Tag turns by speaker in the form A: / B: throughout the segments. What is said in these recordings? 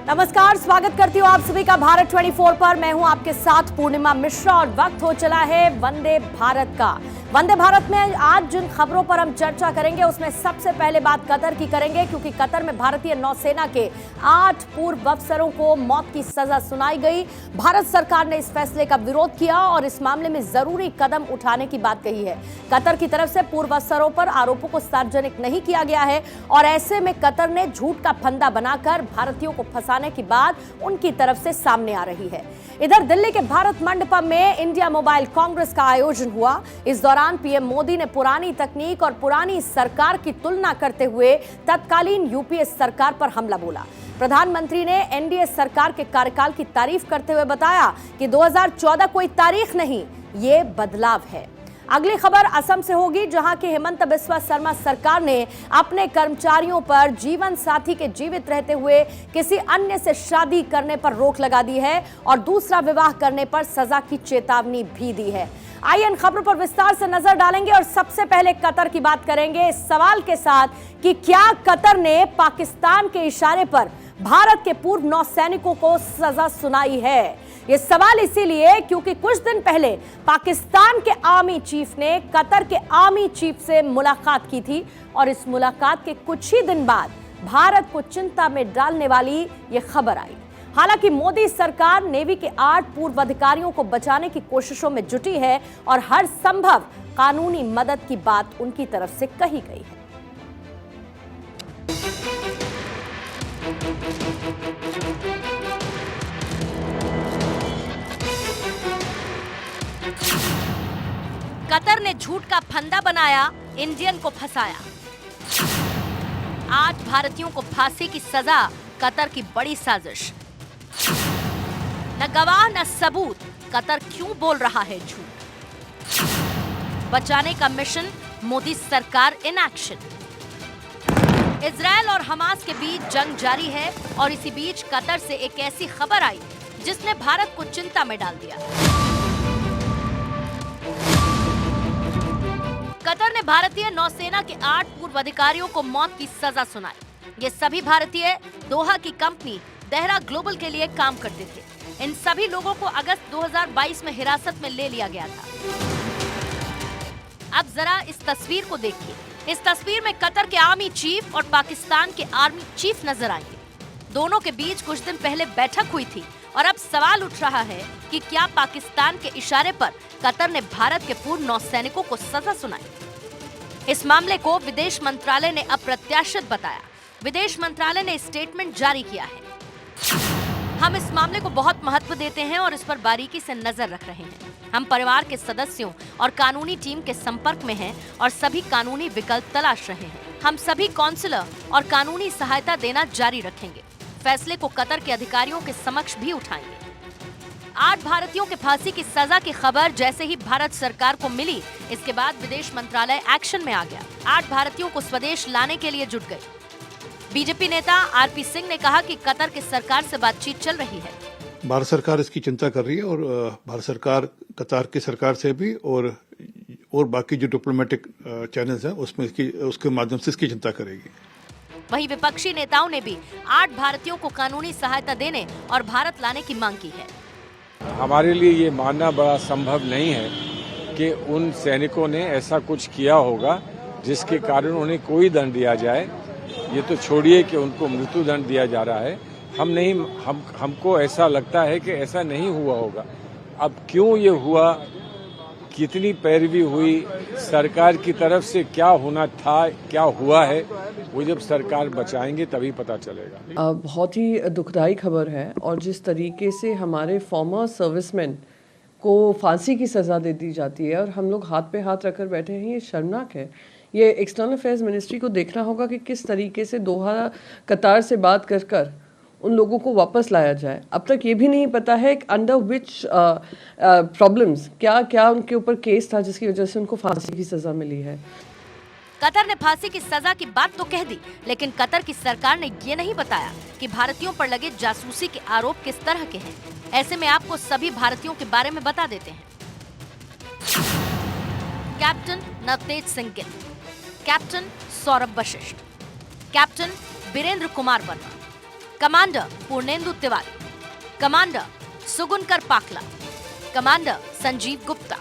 A: नमस्कार, स्वागत करती हूँ आप सभी का भारत 24 पर। मैं हूँ आपके साथ पूर्णिमा मिश्रा और वक्त हो चला है वंदे भारत का। वंदे भारत में आज जिन खबरों पर हम चर्चा करेंगे उसमें सबसे पहले बात कतर की करेंगे, क्योंकि कतर में भारतीय नौसेना के 8 पूर्व अफसरों को मौत की सजा सुनाई गई। भारत सरकार ने इस फैसले का विरोध किया और इस मामले में जरूरी कदम उठाने की बात कही है। कतर की तरफ से पूर्व अफसरों पर आरोपों को सार्वजनिक नहीं किया गया है और ऐसे में कतर ने झूठ का फंदा बनाकर भारतीयों को फंसाने की बात उनकी तरफ से सामने आ रही है। इधर दिल्ली के भारत मंडपम में इंडिया मोबाइल कांग्रेस का आयोजन हुआ। इस दौरान पीएम मोदी ने पुरानी तकनीक और पुरानी सरकार की तुलना करते हुए तत्कालीन यूपीए सरकार पर हमला बोला। प्रधानमंत्री ने एनडीए सरकार के कार्यकाल की तारीफ करते हुए बताया कि 2014 कोई तारीख नहीं, ये बदलाव है। अगली खबर असम से होगी, जहां की हेमंत बिस्वा शर्मा सरकार ने अपने कर्मचारियों पर जीवन साथी के जीवित रहते हुए किसी अन्य से शादी करने पर रोक लगा दी है और दूसरा विवाह करने पर सजा की चेतावनी भी दी है। आइए इन खबरों पर विस्तार से नजर डालेंगे और सबसे पहले कतर की बात करेंगे इस सवाल के साथ कि क्या कतर ने पाकिस्तान के इशारे पर भारत के पूर्व नौसैनिकों को सजा सुनाई है। ये सवाल इसीलिए क्योंकि कुछ दिन पहले पाकिस्तान के आर्मी चीफ ने कतर के आर्मी चीफ से मुलाकात की थी और इस मुलाकात के कुछ ही दिन बाद भारत को चिंता में डालने वाली ये खबर आई। हालांकि मोदी सरकार नेवी के 8 पूर्व अधिकारियों को बचाने की कोशिशों में जुटी है और हर संभव कानूनी मदद की बात उनकी तरफ से कही गई है।
B: कतर ने झूठ का फंदा बनाया, इंडियन को फंसाया। 8 भारतीयों को फांसी की सजा, कतर की बड़ी साजिश। न गवाह न सबूत, कतर क्यों बोल रहा है झूठ। बचाने का मिशन, मोदी सरकार इन एक्शन। इजरायल और हमास के बीच जंग जारी है और इसी बीच कतर से एक ऐसी खबर आई जिसने भारत को चिंता में डाल दिया। कतर ने भारतीय नौसेना के 8 पूर्व अधिकारियों को मौत की सजा सुनाई। ये सभी भारतीय दोहा की कंपनी देहरा ग्लोबल के लिए काम करते थे। इन सभी लोगों को अगस्त 2022 में हिरासत में ले लिया गया था। अब जरा इस तस्वीर को देखिए। इस तस्वीर में कतर के आर्मी चीफ और पाकिस्तान के आर्मी चीफ नजर आएंगे। दोनों के बीच कुछ दिन पहले बैठक हुई थी और अब सवाल उठ रहा है कि क्या पाकिस्तान के इशारे पर कतर ने भारत के पूर्व नौसैनिकों को सजा सुनाई। इस मामले को विदेश मंत्रालय ने अप्रत्याशित बताया। विदेश मंत्रालय ने स्टेटमेंट जारी किया है। हम इस मामले को बहुत महत्व देते हैं और इस पर बारीकी से नजर रख रहे हैं। हम परिवार के सदस्यों और कानूनी टीम के संपर्क में हैं और सभी कानूनी विकल्प तलाश रहे हैं। हम सभी काउंसलर और कानूनी सहायता देना जारी रखेंगे। फैसले को कतर के अधिकारियों के समक्ष भी उठाएंगे। 8 भारतीयों के फांसी की सजा की खबर जैसे ही भारत सरकार को मिली, इसके बाद विदेश मंत्रालय एक्शन में आ गया। 8 भारतीयों को स्वदेश लाने के लिए जुट गए। बीजेपी नेता आरपी सिंह ने कहा कि कतर की सरकार से बातचीत चल रही है।
C: भारत सरकार इसकी चिंता कर रही है और भारत सरकार कतर की सरकार से भी और बाकी जो डिप्लोमेटिक चैनल्स हैं उसमें उसके माध्यम से इसकी चिंता करेगी।
B: वहीं विपक्षी नेताओं ने भी 8 भारतीयों को कानूनी सहायता देने और भारत लाने की मांग की है।
D: हमारे लिए ये मानना बड़ा संभव नहीं है कि उन सैनिकों ने ऐसा कुछ किया होगा जिसके कारण उन्हें कोई दंड दिया जाए। ये तो छोड़िए कि उनको मृत्यु दंड दिया जा रहा है। हमको ऐसा लगता है कि ऐसा नहीं हुआ होगा। अब क्यों ये हुआ, कितनी पैरवी हुई, सरकार की तरफ से क्या होना था, क्या हुआ है, वो जब सरकार बचाएंगे तभी पता चलेगा।
E: बहुत ही दुखदाई खबर है और जिस तरीके से हमारे फॉर्मर सर्विसमैन को फांसी की सज़ा दे दी जाती है और हम लोग हाथ पे हाथ रखकर बैठे हैं, ये शर्मनाक है। ये एक्सटर्नल अफेयर्स मिनिस्ट्री को देखना होगा कि किस तरीके से दोहा कतार से बात कर उन लोगों को वापस लाया जाए। अब तक ये भी नहीं पता है अंडर विच प्रॉब्लम्स क्या उनके ऊपर केस था जिसकी वजह से उनको फांसी की सज़ा मिली है।
B: कतर ने फांसी की सजा की बात तो कह दी, लेकिन कतर की सरकार ने ये नहीं बताया कि भारतीयों पर लगे जासूसी के आरोप किस तरह के हैं। ऐसे में आपको सभी भारतीयों के बारे में बता देते हैं। Captain Navtej Singh Gill, captain Saurabh Vashisht, captain Birendra Kumar Verma, commander Purnendu Tiwari, commander Sugunakar Pakala, commander Sanjeev Gupta,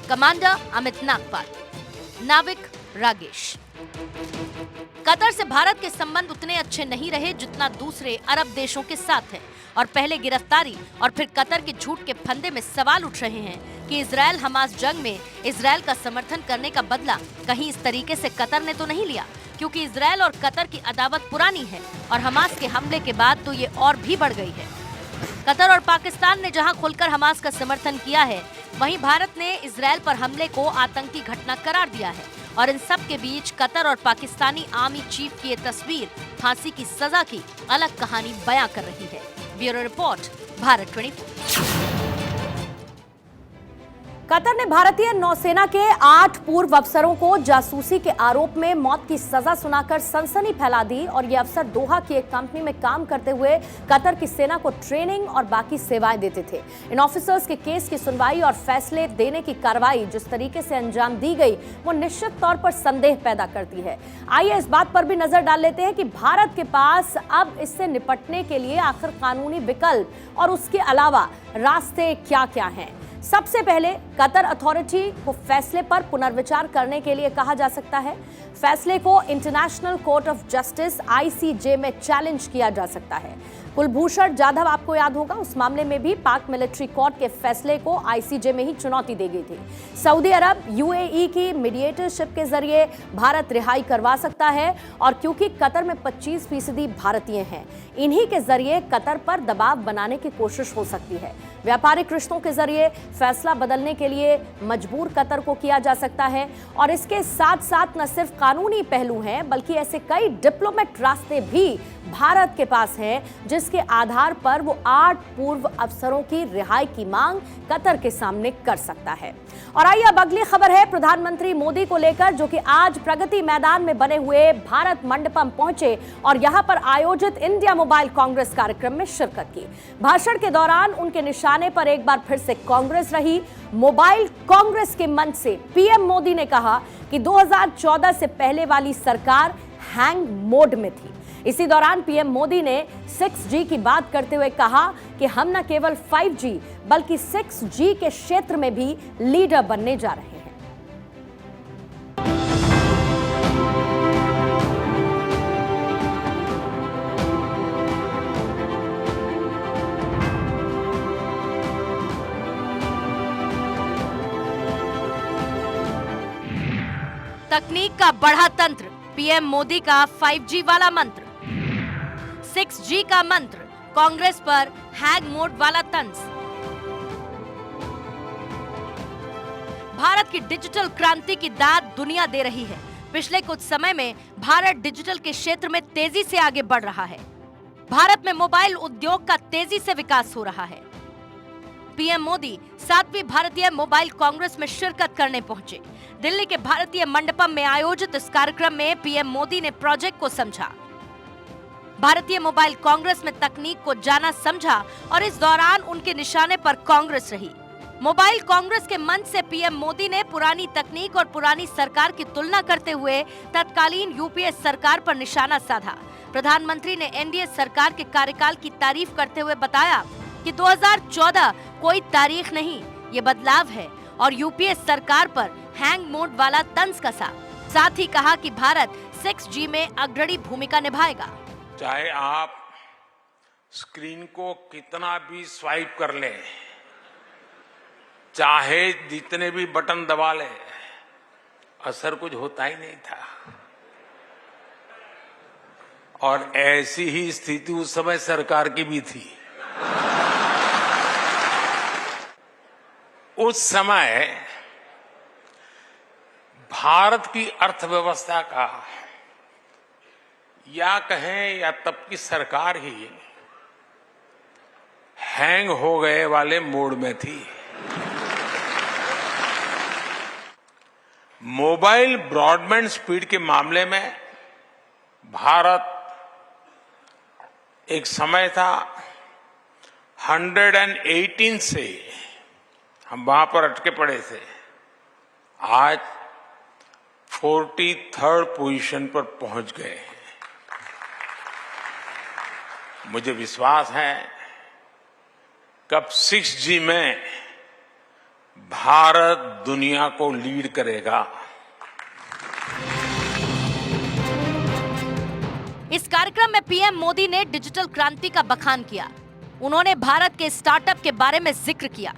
B: commander Amit Nagpal, नाविक रागेश। कतर से भारत के संबंध उतने अच्छे नहीं रहे जितना दूसरे अरब देशों के साथ है और पहले गिरफ्तारी और फिर कतर के झूठ के फंदे में सवाल उठ रहे हैं कि इजरायल हमास जंग में इजरायल का समर्थन करने का बदला कहीं इस तरीके से कतर ने तो नहीं लिया, क्योंकि इजरायल और कतर की अदावत पुरानी है और हमास के हमले के बाद तो ये और भी बढ़ गई है। कतर और पाकिस्तान ने जहां खुलकर हमास का समर्थन किया है, वहीं भारत ने इजरायल पर हमले को आतंकी घटना करार दिया है और इन सब के बीच कतर और पाकिस्तानी आर्मी चीफ की ये तस्वीर फांसी की सजा की अलग कहानी बयां कर रही है। Bureau report, Bharat 24।
A: कतर ने भारतीय नौसेना के 8 पूर्व अफसरों को जासूसी के आरोप में मौत की सजा सुनाकर सनसनी फैला दी और ये अफसर दोहा की एक कंपनी में काम करते हुए कतर की सेना को ट्रेनिंग और बाकी सेवाएं देते थे। इन ऑफिसर्स के केस की सुनवाई और फैसले देने की कार्रवाई जिस तरीके से अंजाम दी गई वो निश्चित तौर पर संदेह पैदा करती है। आइए इस बात पर भी नजर डाल लेते हैं कि भारत के पास अब इससे निपटने के लिए आखिर कानूनी विकल्प और उसके अलावा रास्ते क्या क्या हैं। सबसे पहले कतर अथॉरिटी को फैसले पर पुनर्विचार करने के लिए कहा जा सकता है। फैसले को international court of justice ICJ में चैलेंज किया जा सकता है। कुलभूषण जाधव आपको याद होगा, उस मामले में भी पाक मिलिट्री कोर्ट के फैसले को ICJ में ही चुनौती दी गई थी। सऊदी अरब UAE की मीडिएटरशिप के जरिए भारत रिहाई करवा सकता है और क्योंकि कतर में 25% भारतीय हैं, इन्हीं के जरिए कतर पर दबाव बनाने की कोशिश हो सकती है। व्यापारिक रिश्तों के जरिए फैसला बदलने के लिए मजबूर कतर को किया जा सकता है और इसके साथ साथ न सिर्फ कानूनी पहलू हैं बल्कि ऐसे कई डिप्लोमेट रास्ते भी भारत के पास हैं जिसके आधार पर वो 8 पूर्व अफसरों की रिहाई की मांग कतर के सामने कर सकता है। और आइए अब अगली खबर है प्रधानमंत्री मोदी को लेकर, जो कि आज प्रगति मैदान में बने हुए भारत मंडपम पहुंचे और यहां पर आयोजित इंडिया मोबाइल कांग्रेस कार्यक्रम में शिरकत की। भाषण के दौरान उनके निशाने पर एक बार फिर से कांग्रेस रही। मोबाइल कांग्रेस के मंच से पीएम मोदी ने कहा कि 2014 से पहले वाली सरकार हैंग मोड में थी। इसी दौरान पीएम मोदी ने 6G की बात करते हुए कहा कि हम न केवल 5G बल्कि 6G के क्षेत्र में भी लीडर बनने जा रहे हैं।
B: तकनीक का बढ़ा तंत्र, पीएम मोदी का 5G वाला मंत्र, 6G का मंत्र, कांग्रेस पर हैंग मोड वाला तंज। भारत की डिजिटल क्रांति की दाद दुनिया दे रही है। पिछले कुछ समय में भारत डिजिटल के क्षेत्र में तेजी से आगे बढ़ रहा है। भारत में मोबाइल उद्योग का तेजी से विकास हो रहा है। पीएम मोदी 7वीं भारतीय मोबाइल कांग्रेस में शिरकत करने पहुंचे। दिल्ली के भारतीय मंडपम में आयोजित इस कार्यक्रम में पीएम मोदी ने प्रोजेक्ट को समझा, भारतीय मोबाइल कांग्रेस में तकनीक को जाना समझा और इस दौरान उनके निशाने पर कांग्रेस रही। मोबाइल कांग्रेस के मंच से पीएम मोदी ने पुरानी तकनीक और पुरानी सरकार की तुलना करते हुए तत्कालीन यूपीए सरकार पर निशाना साधा। प्रधानमंत्री ने एनडीए सरकार के कार्यकाल की तारीफ करते हुए बताया कि 2014 कोई तारीख नहीं, ये बदलाव है और यूपीए सरकार पर हैंग मोड वाला तंज कसा। साथ ही कहा कि भारत 6G में अग्रणी भूमिका निभाएगा।
F: चाहे आप स्क्रीन को कितना भी स्वाइप कर लें, चाहे जितने भी बटन दबा लें, असर कुछ होता ही नहीं था। और ऐसी ही स्थिति उस समय सरकार की भी थी। उस समय भारत की अर्थव्यवस्था का या कहें या तब की सरकार ही हैंग हो गए वाले मोड में थी। मोबाइल ब्रॉडबैंड स्पीड के मामले में भारत एक समय था 118 से हम वहां पर अटके पड़े थे, आज 43rd पोजीशन पर पहुंच गए हैं। मुझे विश्वास है कब 6G में भारत दुनिया को लीड करेगा।
B: इस कार्यक्रम में पीएम मोदी ने डिजिटल क्रांति का बखान किया। उन्होंने भारत के स्टार्टअप के बारे में जिक्र किया।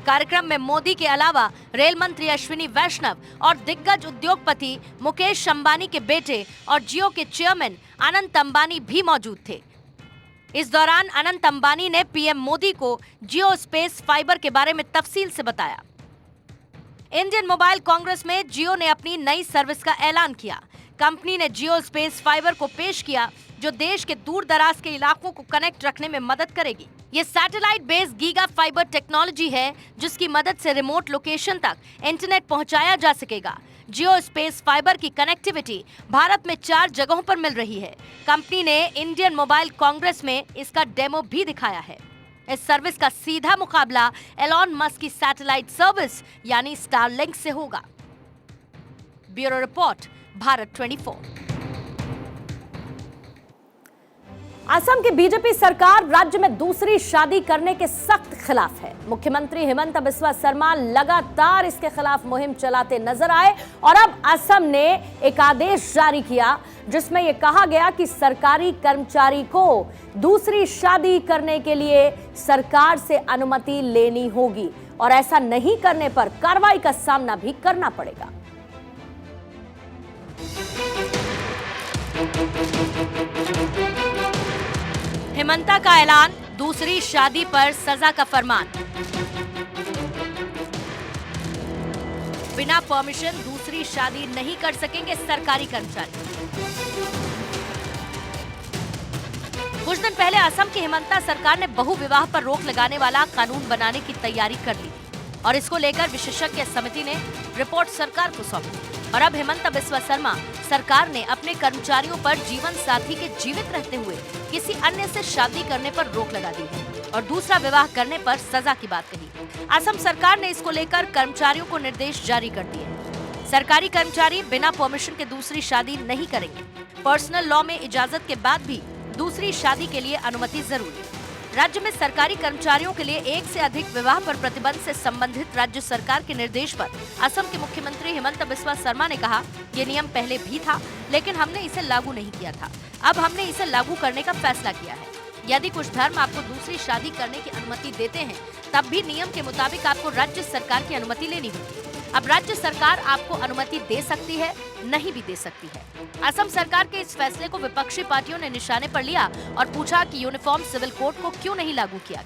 B: कार्यक्रम में मोदी के अलावा रेल मंत्री अश्विनी वैष्णव और दिग्गज उद्योगपति मुकेश अंबानी के बेटे और जियो के चेयरमैन अनंत अंबानी भी मौजूद थे। इस दौरान अनंत अंबानी ने पीएम मोदी को जियो स्पेस फाइबर के बारे में तफसील से बताया। इंडियन मोबाइल कांग्रेस में जियो ने अपनी नई सर्विस का ऐलान किया। कंपनी ने जियो स्पेस फाइबर को पेश किया, जो देश के दूर दराज के इलाकों को कनेक्ट रखने में मदद करेगी। ये satellite based giga fibre technology है, जिसकी मदद से रिमोट लोकेशन तक इंटरनेट पहुंचाया जा सकेगा। जियो स्पेस फाइबर की कनेक्टिविटी भारत में 4 जगहों पर मिल रही है। कंपनी ने इंडियन मोबाइल कांग्रेस में इसका डेमो भी दिखाया है। इस सर्विस का सीधा मुकाबला एलॉन मस्क की सैटेलाइट सर्विस यानी स्टारलिंक से होगा। Bureau report, Bharat 24।
A: असम की बीजेपी सरकार राज्य में दूसरी शादी करने के सख्त खिलाफ है। मुख्यमंत्री हिमंता बिस्वा शर्मा लगातार इसके खिलाफ मुहिम चलाते नजर आए और अब असम ने एक आदेश जारी किया, जिसमें यह कहा गया कि सरकारी कर्मचारी को दूसरी शादी करने के लिए सरकार से अनुमति लेनी होगी और ऐसा नहीं करने पर कार्रवाई का सामना भी करना पड़ेगा।
B: हिमंता का ऐलान, दूसरी शादी पर सजा का फरमान। बिना परमिशन दूसरी शादी नहीं कर सकेंगे सरकारी कर्मचारी। कुछ दिन पहले असम की हिमंता सरकार ने बहु विवाह पर रोक लगाने वाला कानून बनाने की तैयारी कर ली और इसको लेकर विशेषज्ञ समिति ने रिपोर्ट सरकार को सौंपी। और अब हिमंता बिस्वा शर्मा सरकार ने अपने कर्मचारियों पर जीवन साथी के जीवित रहते हुए किसी अन्य से शादी करने पर रोक लगा दी है और दूसरा विवाह करने पर सजा की बात कही। असम सरकार ने इसको लेकर कर्मचारियों को निर्देश जारी कर दिए। सरकारी कर्मचारी बिना परमिशन के दूसरी शादी नहीं करेंगे। पर्सनल लॉ में इजाजत के बाद भी दूसरी शादी के लिए अनुमति जरूरी। राज्य में सरकारी कर्मचारियों के लिए एक से अधिक विवाह पर प्रतिबंध से संबंधित राज्य सरकार के निर्देश पर असम के मुख्यमंत्री हिमंता बिस्वा शर्मा ने कहा, ये नियम पहले भी था, लेकिन हमने इसे लागू नहीं किया था। अब हमने इसे लागू करने का फैसला किया है। यदि कुछ धर्म आपको दूसरी शादी करने की अनुमति देते हैं, तब भी नियम के मुताबिक आपको राज्य सरकार की अनुमति लेनी होगी। अब राज्य सरकार आपको अनुमति दे सकती है, नहीं भी दे सकती है। असम सरकार के इस फैसले को विपक्षी पार्टियों ने निशाने पर लिया और पूछा कि यूनिफॉर्म सिविल कोड को क्यों नहीं लागू किया।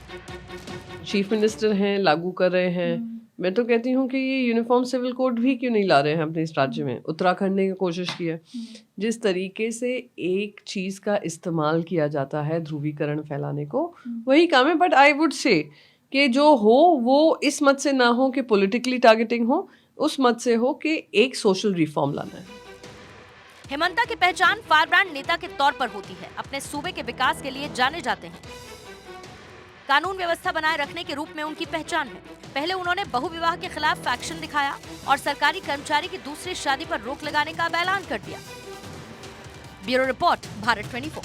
E: चीफ मिनिस्टर हैं, लागू कर रहे हैं। मैं तो कहती हूँ कि ये यूनिफॉर्म सिविल कोड भी क्यों नहीं ला रहे हैं अपने इस राज्य में। उत्तराखंड ने कोशिश की है। जिस तरीके से एक चीज़ का इस्तेमाल किया जाता है ध्रुवीकरण फैलाने को, वही काम है। बट आई वुड से कि जो हो वो इस मत से ना हो कि पॉलिटिकली टारगेटिंग हो, उस मत से हो कि एक सोशल रिफॉर्म लाना है।
B: हिमंता की पहचान फायरब्रांड नेता के तौर पर होती है। अपने सूबे के विकास के लिए जाने जाते हैं। कानून व्यवस्था बनाए रखने के रूप में उनकी पहचान है। पहले उन्होंने बहु विवाह के खिलाफ एक्शन दिखाया और सरकारी कर्मचारी की दूसरी शादी पर रोक लगाने का ऐलान कर दिया। Bureau report, Bharat 24।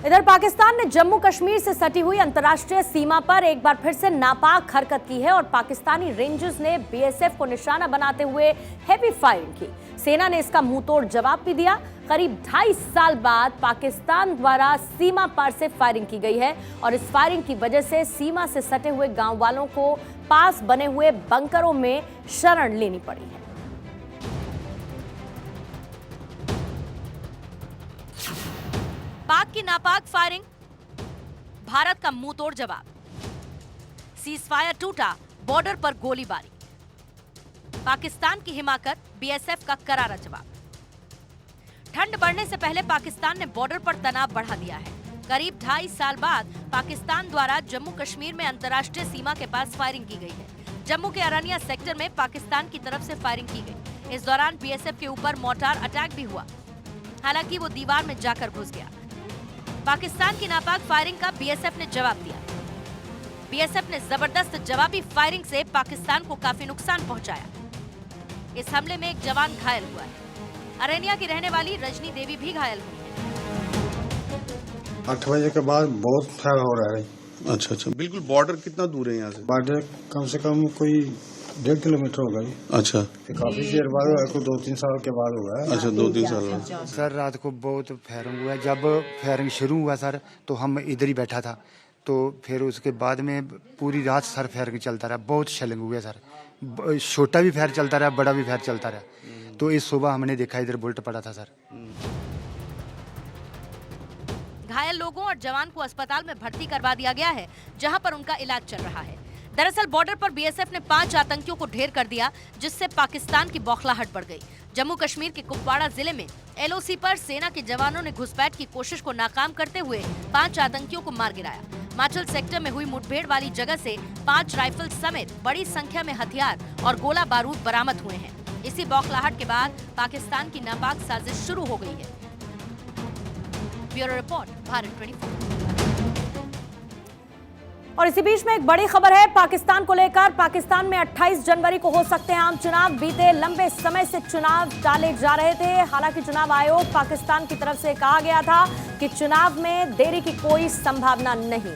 A: इधर पाकिस्तान ने जम्मू कश्मीर से सटी हुई अंतर्राष्ट्रीय सीमा पर एक बार फिर से नापाक हरकत की है और पाकिस्तानी रेंजर्स ने बीएसएफ को निशाना बनाते हुए हैवी फायरिंग की। सेना ने इसका मुंहतोड़ जवाब भी दिया। करीब 2.5 साल बाद पाकिस्तान द्वारा सीमा पार से फायरिंग की गई है और इस फायरिंग की वजह से सीमा से सटे हुए गांव वालों को पास बने हुए बंकरों में शरण लेनी पड़ी है।
B: पाक की नापाक फायरिंग, भारत का मुंहतोड़ जवाब। सीजफायर टूटा, बॉर्डर पर गोलीबारी। पाकिस्तान की हिमाकत, बीएसएफ का करारा जवाब। ठंड बढ़ने से पहले पाकिस्तान ने बॉर्डर पर तनाव बढ़ा दिया है। करीब 2.5 साल बाद पाकिस्तान द्वारा जम्मू कश्मीर में अंतर्राष्ट्रीय सीमा के पास फायरिंग की गई है। जम्मू के अरनिया सेक्टर में पाकिस्तान की तरफ से फायरिंग की गई। इस दौरान बीएसएफ के ऊपर मोर्टार अटैक भी हुआ, हालांकि वो दीवार में जाकर घुस गया। पाकिस्तान की नापाक फायरिंग का बीएसएफ ने जवाब दिया। बीएसएफ ने जबरदस्त जवाबी फायरिंग से पाकिस्तान को काफी नुकसान पहुंचाया। इस हमले में एक जवान घायल हुआ है। अरनिया की रहने वाली रजनी देवी भी घायल हुई है।
G: 8 बजे के बाद बहुत फायर हो रहा है।
H: अच्छा अच्छा, बिल्कुल बॉर्डर कितना दूर है यहाँ से?
G: बॉर्डर कम से कम कोई 1.5 किलोमीटर होगा।
H: अच्छा,
G: काफी देर बाद हुआ है, 2-3 साल के बाद हुआ है।
H: अच्छा 2-3 साल बाद।
I: सर रात को बहुत फायरिंग हुआ। जब फायरिंग शुरू हुआ सर तो हम इधर ही बैठा था, तो फिर उसके बाद में पूरी रात सर फायरिंग चलता रहा। बहुत शेलिंग हुआ सर, छोटा भी फायर चलता रहा, बड़ा भी फायर चलता रहा। तो इस सुबह हमने देखा इधर बुलेट पड़ा था सर।
B: घायल लोगों और जवान को अस्पताल में भर्ती करवा दिया गया है, जहां पर उनका इलाज चल रहा है। दरअसल बॉर्डर पर बीएसएफ ने 5 आतंकियों को ढेर कर दिया, जिससे पाकिस्तान की बौखलाहट बढ़ गई। जम्मू कश्मीर के कुपवाड़ा जिले में एलओसी पर सेना के जवानों ने घुसपैठ की कोशिश को नाकाम करते हुए 5 आतंकियों को मार गिराया। माचल सेक्टर में हुई मुठभेड़ वाली जगह से 5 राइफल समेत बड़ी संख्या में हथियार और गोला बारूद बरामद हुए हैं। इसी बौखलाहट के बाद पाकिस्तान की नापाक साजिश शुरू हो गई है। Bureau report, Bharat 24।
A: और इसी बीच में एक बड़ी खबर है पाकिस्तान को लेकर। पाकिस्तान में 28 जनवरी को हो सकते हैं आम चुनाव। बीते लंबे समय से चुनाव टाले जा रहे थे। हालांकि चुनाव आयोग पाकिस्तान की तरफ से कहा गया था कि चुनाव में देरी की कोई संभावना नहीं।